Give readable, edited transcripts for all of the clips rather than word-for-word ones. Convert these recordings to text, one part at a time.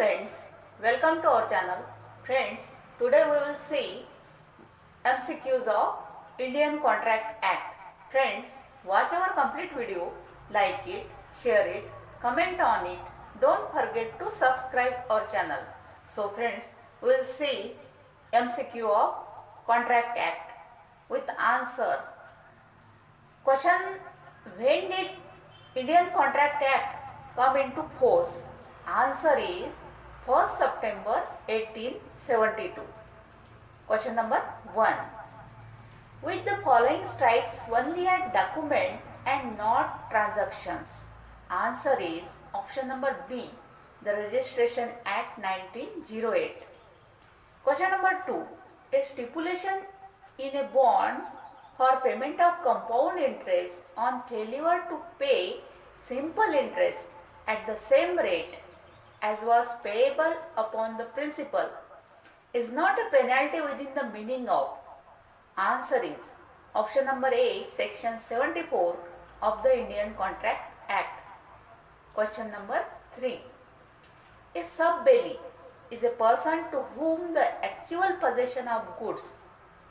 friends, welcome to our channel. Friends, today we will see MCQs of Indian Contract Act. Friends, watch our complete video, like it, share it, comment on it. Don't forget to subscribe our channel. So friends, we will see MCQ of Contract Act with answer. Question: when did Indian Contract Act come into force? Answer is 1st September 1872. Question number 1. With the following strikes only at document and not transactions. Answer is option number B, the Registration Act 1908. Question number 2. A stipulation in a bond for payment of compound interest on failure to pay simple interest at the same rate as was payable upon the principal is not a penalty within the meaning of. Answer is option number A, section 74 of the Indian Contract Act. Question number 3. A sub-bailee is a person to whom the actual possession of goods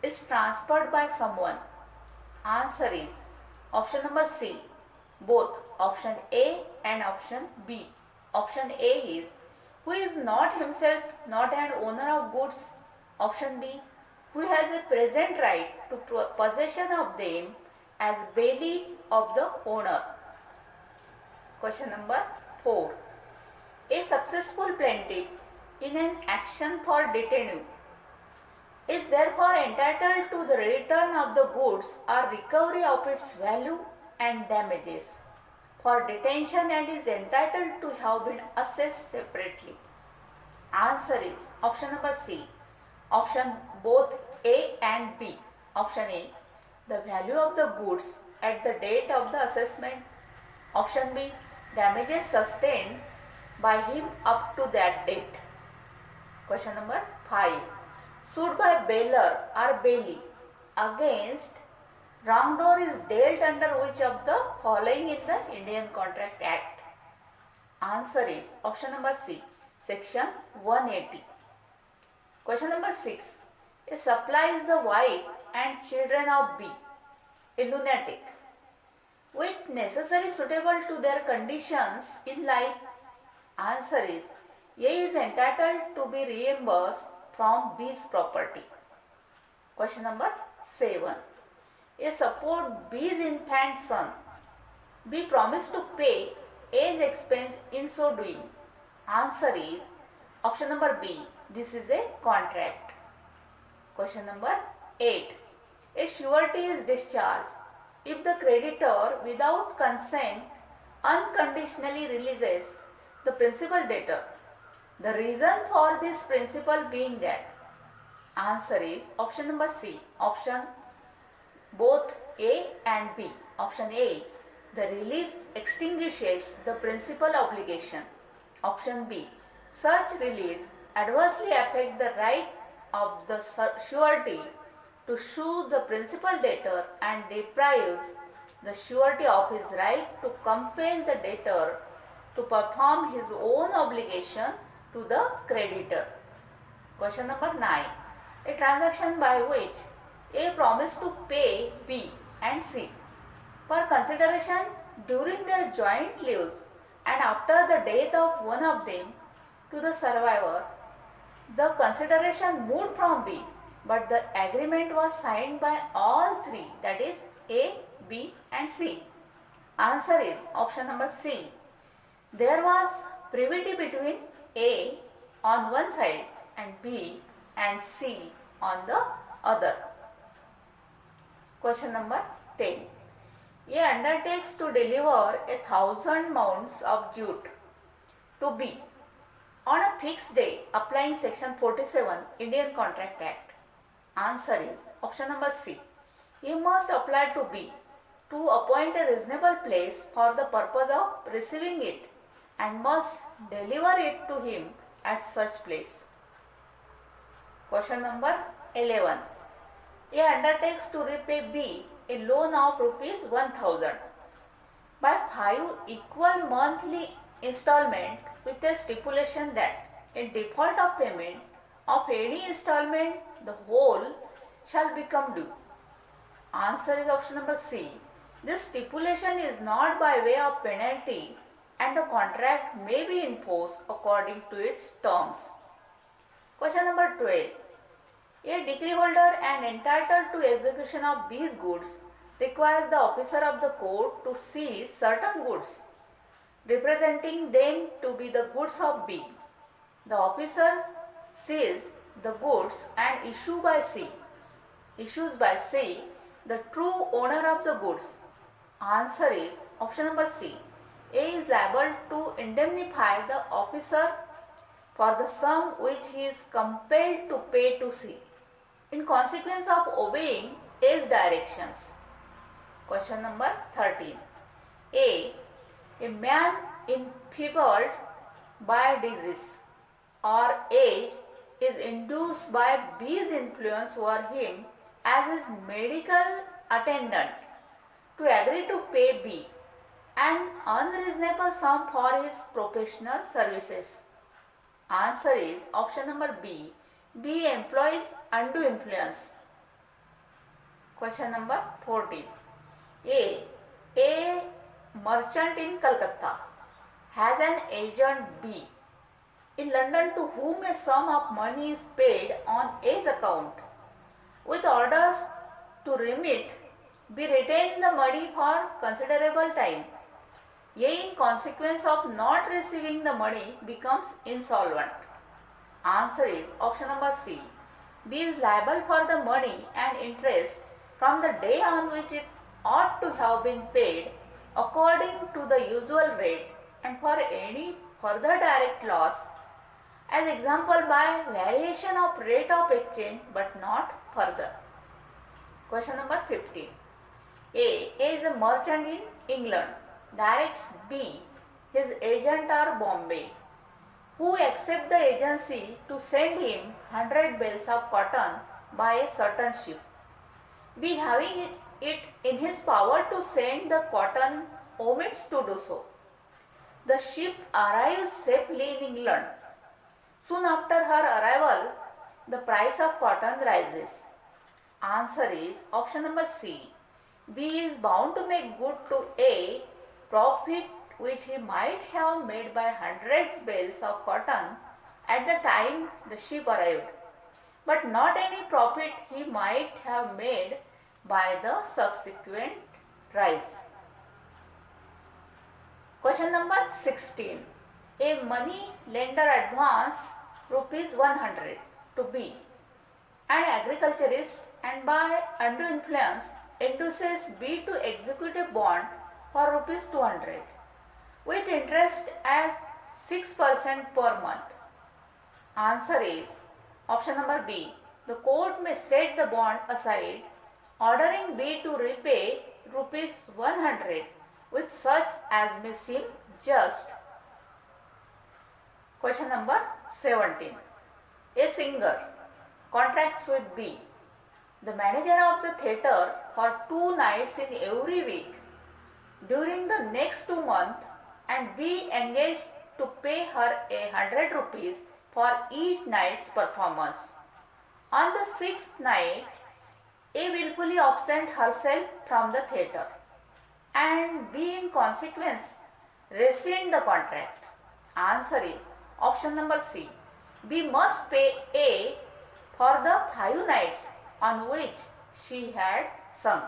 is transferred by someone. Answer is option number C, both option A and option B. Option A is who is not himself not an owner of goods. Option B, who has a present right to possession of them as bailee of the owner. Question number 4. A successful plaintiff in an action for detainee is therefore entitled to the return of the goods or recovery of its value and damages for detention and is entitled to have been assessed separately. Answer is option number C, option both A and B. Option A, the value of the goods at the date of the assessment. Option B, damages sustained by him up to that date. Question number 5. Sued by bailor or bailee against wrongdoer is dealt under which of the following in the Indian Contract Act? Answer is option number C, section 180. Question number 6. A supplies the wife and children of B, a lunatic, with necessary suitable to their conditions in life. Answer is A is entitled to be reimbursed from B's property. Question number 7. A support B's infant son, B promised to pay A's expense in so doing. Answer is option number B, this is a contract. Question number 8. A surety is discharged if the creditor without consent unconditionally releases the principal debtor. The reason for this principle being that. Answer is option number C, option both A and B. Option A, the release extinguishes the principal obligation. Option B, such release adversely affects the right of the surety to sue the principal debtor and deprives the surety of his right to compel the debtor to perform his own obligation to the creditor. Question number 9. A transaction by which A promised to pay B and C for consideration during their joint lives and after the death of one of them to the survivor, the consideration moved from B, but the agreement was signed by all three, that is A, B and C. Answer is option number C. There was privity between A on one side and B and C on the other. Question number 10. A undertakes to deliver 1,000 mounts of jute to B on a fixed day applying section 47 Indian Contract Act. Answer is option number C. He must apply to B to appoint a reasonable place for the purpose of receiving it and must deliver it to him at such place. Question number 11. A undertakes to repay B a loan of rupees 1,000 by 5 equal monthly installment with a stipulation that In default of payment of any installment, the whole shall become due. Answer is option number C. This stipulation is not by way of penalty and the contract may be enforced according to its terms. Question number 12. A decree holder and entitled to execution of these goods requires the officer of the court to seize certain goods, representing them to be the goods of B. The officer seizes the goods and issues by C the true owner of the goods. Answer is option number C. A is liable to indemnify the officer for the sum which he is compelled to pay to C in consequence of obeying A's directions. Question number 13. A man enfeebled by disease or age is induced by B's influence over him as his medical attendant to agree to pay B an unreasonable sum for his professional services. Answer is option number B. B employs undue influence. Question number 14. A merchant in Calcutta has an agent B in London to whom a sum of money is paid on A's account with orders to remit B retain the money for considerable time. A in consequence of not receiving the money becomes insolvent. Answer is option number C. B is liable for the money and interest from the day on which it ought to have been paid according to the usual rate and for any further direct loss, as example by variation of rate of exchange but not further. Question number 15. A is a merchant in England, directs B, his agent are Bombay, who accept the agency to send him 100 bales of cotton by a certain ship. B, having it in his power to send the cotton, omits to do so. The ship arrives safely in England. Soon after her arrival, the price of cotton rises. Answer is option number C. B is bound to make good to A profit which he might have made by 100 bales of cotton at the time the ship arrived, but not any profit he might have made by the subsequent rise. Question number 16. A money lender advance rupees 100 to B, an agriculturist, and by undue influence induces B to execute a bond for rupees 200 with interest at 6% per month. Answer is option number B. The court may set the bond aside, ordering B to repay rupees 100 with such as may seem just. Question number 17. A singer contracts with B, the manager of the theatre, for 2 nights in every week during the next 2 months, and B engaged to pay her 100 rupees for each night's performance. On the 6th night, A willfully absent herself from the theatre and B in consequence rescind the contract. Answer is option number C. B must pay A for the 5 nights on which she had sung.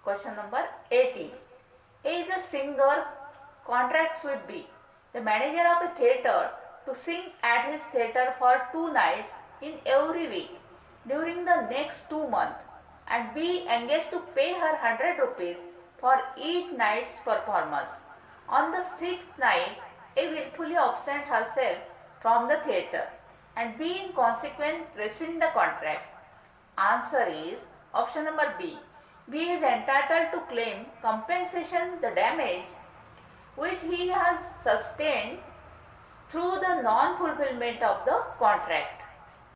Question number 18. A is a singer, contracts with B, the manager of a theatre, to sing at his theatre for 2 nights in every week during the next 2 months, and B engaged to pay her 100 rupees for each night's performance. On the 6th night, A willfully absent herself from the theatre and B in consequence rescind the contract. Answer is option number B. B is entitled to claim compensation the damage which he has sustained through the non-fulfillment of the contract.